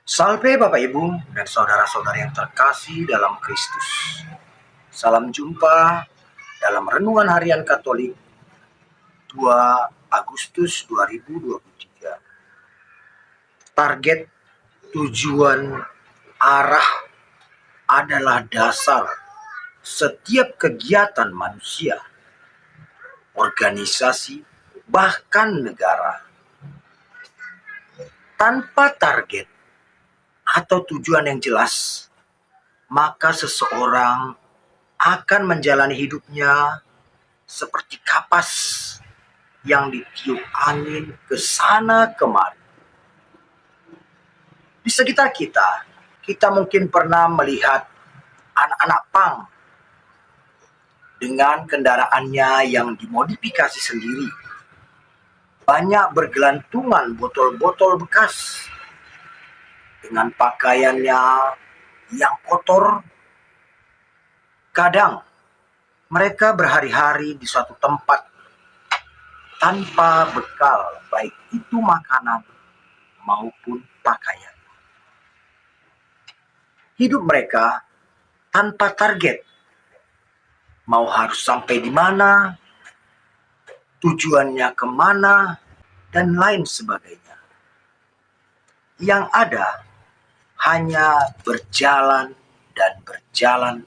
Salve Bapak Ibu dan saudara-saudara yang terkasih dalam Kristus. Salam jumpa dalam Renungan Harian Katolik 2 Agustus 2023. Target, tujuan, arah adalah dasar setiap kegiatan manusia, organisasi, bahkan negara. Tanpa target atau tujuan yang jelas, maka seseorang akan menjalani hidupnya seperti kapas yang ditiup angin ke sana kemari. Di sekitar kita mungkin pernah melihat anak-anak pang dengan kendaraannya yang dimodifikasi sendiri. Banyak bergelantungan botol-botol bekas dengan pakaiannya yang kotor. Kadang mereka berhari-hari di suatu tempat tanpa bekal, baik itu makanan maupun pakaian. Hidup mereka tanpa target. Mau harus sampai di mana, tujuannya kemana, dan lain sebagainya. Yang ada hanya berjalan dan berjalan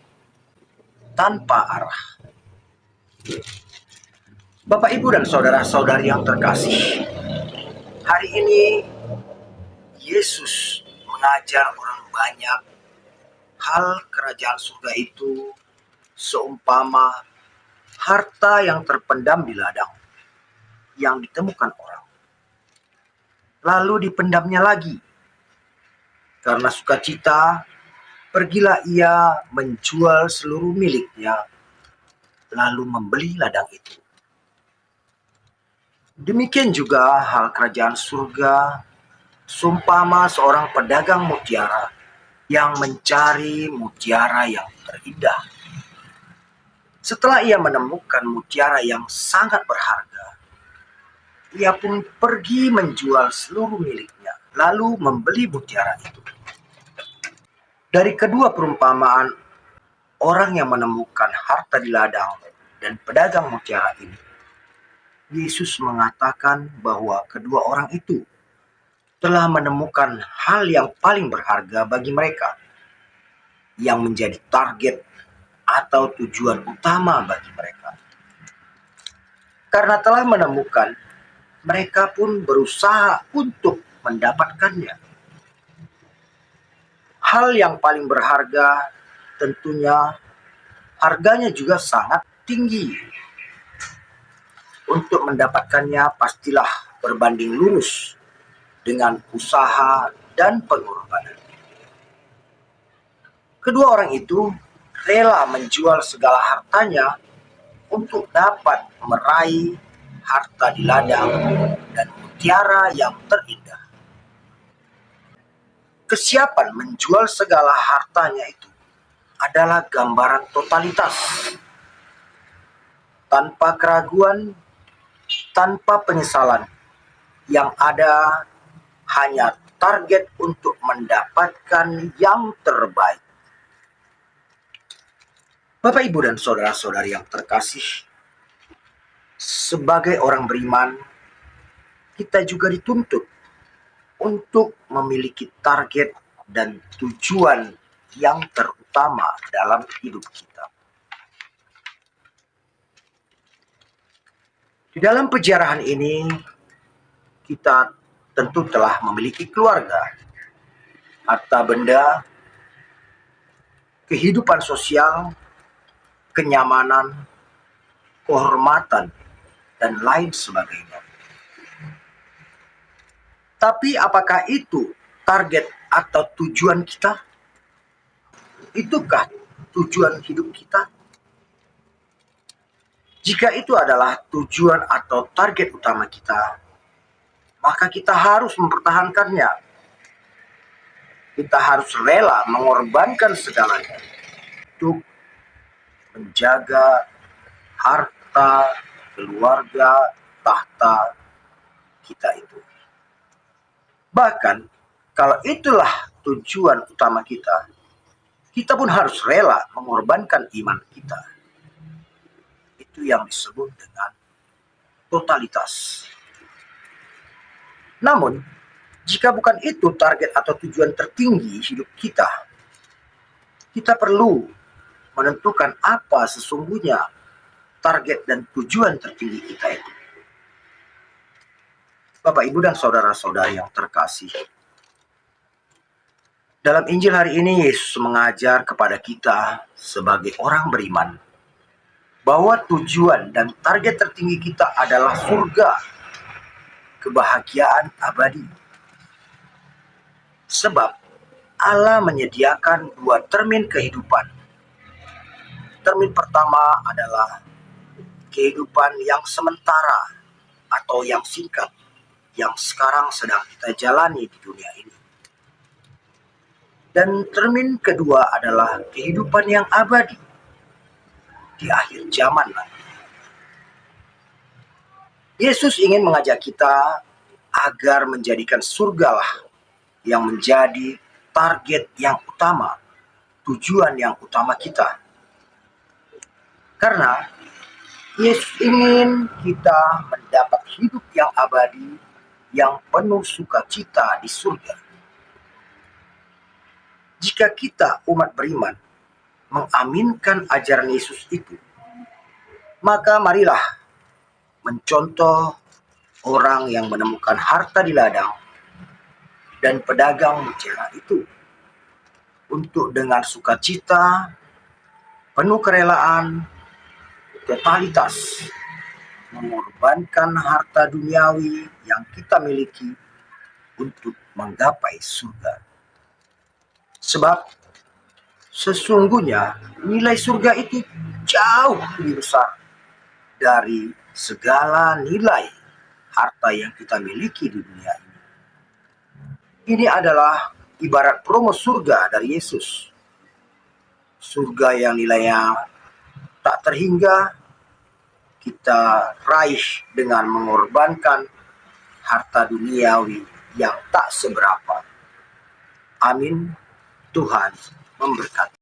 tanpa arah. Bapak, Ibu, dan saudara-saudari yang terkasih, hari ini Yesus mengajar orang banyak hal kerajaan surga itu seumpama harta yang terpendam di ladang yang ditemukan orang, lalu dipendamnya lagi. Karena sukacita, pergilah ia menjual seluruh miliknya, lalu membeli ladang itu. Demikian juga hal kerajaan surga, seumpama seorang pedagang mutiara yang mencari mutiara yang terindah. Setelah ia menemukan mutiara yang sangat berharga, ia pun pergi menjual seluruh miliknya, lalu membeli mutiara itu. Dari kedua perumpamaan orang yang menemukan harta di ladang dan pedagang mutiara ini, Yesus mengatakan bahwa kedua orang itu telah menemukan hal yang paling berharga bagi mereka, yang menjadi target atau tujuan utama bagi mereka. Karena telah menemukan, mereka pun berusaha untuk mendapatkannya. Hal yang paling berharga tentunya harganya juga sangat tinggi. Untuk mendapatkannya pastilah berbanding lurus dengan usaha dan pengorbanan. Kedua orang itu rela menjual segala hartanya untuk dapat meraih harta di ladang dan mutiara yang terindah. Kesiapan menjual segala hartanya itu adalah gambaran totalitas. Tanpa keraguan, tanpa penyesalan, yang ada hanya target untuk mendapatkan yang terbaik. Bapak, Ibu, dan saudara-saudari yang terkasih, sebagai orang beriman, kita juga dituntut untuk memiliki target dan tujuan yang terutama dalam hidup kita. Di dalam peziarahan ini, kita tentu telah memiliki keluarga, harta benda, kehidupan sosial, kenyamanan, kehormatan, dan lain sebagainya. Tapi apakah itu target atau tujuan kita? Itukah tujuan hidup kita? Jika itu adalah tujuan atau target utama kita, maka kita harus mempertahankannya. Kita harus rela mengorbankan segalanya untuk menjaga harta, keluarga, tahta kita itu. Bahkan Kalau itulah tujuan utama kita, kita pun harus rela mengorbankan iman kita. Itu yang disebut dengan totalitas. Namun, jika bukan itu target atau tujuan tertinggi hidup kita, kita perlu menentukan apa sesungguhnya target dan tujuan tertinggi kita itu. Bapak, Ibu, dan saudara-saudara yang terkasih, dalam Injil hari ini Yesus mengajar kepada kita sebagai orang beriman bahwa tujuan dan target tertinggi kita adalah surga, kebahagiaan abadi. Sebab Allah menyediakan dua termin kehidupan. Termin pertama adalah kehidupan yang sementara atau yang singkat, yang sekarang sedang kita jalani di dunia ini. Dan termin kedua adalah kehidupan yang abadi di akhir zaman nanti. Yesus ingin mengajak kita agar menjadikan surgalah yang menjadi target yang utama, tujuan yang utama kita. Karena Yesus ingin kita mendapat hidup yang abadi, yang penuh sukacita di surga. Jika kita umat beriman mengaminkan ajaran Yesus itu, maka marilah mencontoh orang yang menemukan harta di ladang dan pedagang mutiara itu untuk dengan sukacita, penuh kerelaan, totalitas mengorbankan harta duniawi yang kita miliki untuk menggapai surga. Sebab sesungguhnya nilai surga itu jauh lebih besar dari segala nilai harta yang kita miliki di dunia ini. Ini adalah ibarat promo surga dari Yesus. Surga yang nilainya tak terhingga kita raih dengan mengorbankan harta duniawi yang tak seberapa. Amin. Tuhan memberkati.